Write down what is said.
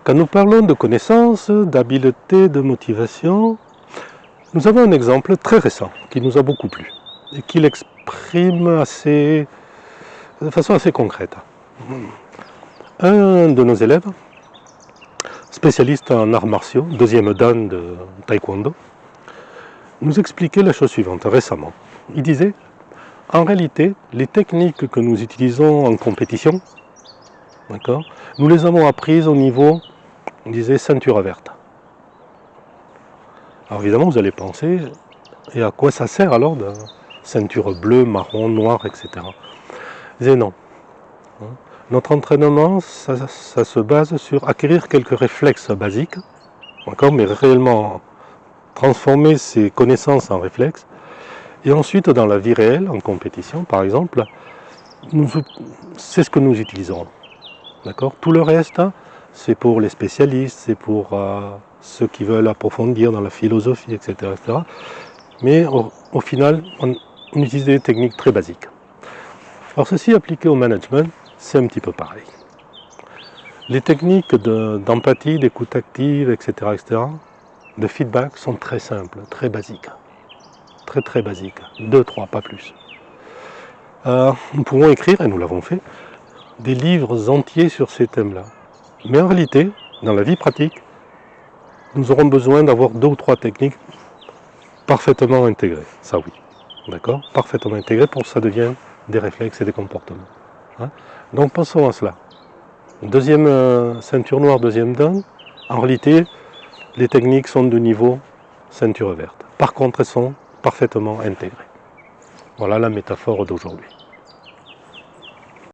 Quand nous parlons de connaissances, d'habileté, de motivation, nous avons un exemple très récent qui nous a beaucoup plu et qui l'exprime de façon assez concrète. Un de nos élèves, spécialiste en arts martiaux, deuxième dan de taekwondo, nous expliquait la chose suivante récemment. Il disait, en réalité, les techniques que nous utilisons en compétition, nous les avons apprises au niveau, on disait, ceinture verte. Alors évidemment, vous allez penser, et à quoi ça sert alors de ceinture bleue, marron, noire, etc. Je disais non. Notre entraînement, ça se base sur acquérir quelques réflexes basiques, mais réellement transformer ces connaissances en réflexes. Et ensuite, dans la vie réelle, en compétition, par exemple, c'est ce que nous utiliserons. Tout le reste, c'est pour les spécialistes, c'est pour ceux qui veulent approfondir dans la philosophie, etc. etc. Mais au final, on utilise des techniques très basiques. Alors ceci appliqué au management, c'est un petit peu pareil. Les techniques d'empathie, d'écoute active, etc., de feedback sont très simples, très basiques. Très basiques. 2, 3, pas plus. Nous pouvons écrire, et nous l'avons fait, des livres entiers sur ces thèmes-là. Mais en réalité, dans la vie pratique, nous aurons besoin d'avoir 2 ou 3 techniques parfaitement intégrées. Ça oui, d'accord ? Parfaitement intégrées pour que ça devienne des réflexes et des comportements. Donc pensons à cela. Deuxième ceinture noire, deuxième dan, en réalité, les techniques sont de niveau ceinture verte. Par contre, elles sont parfaitement intégrées. Voilà la métaphore d'aujourd'hui.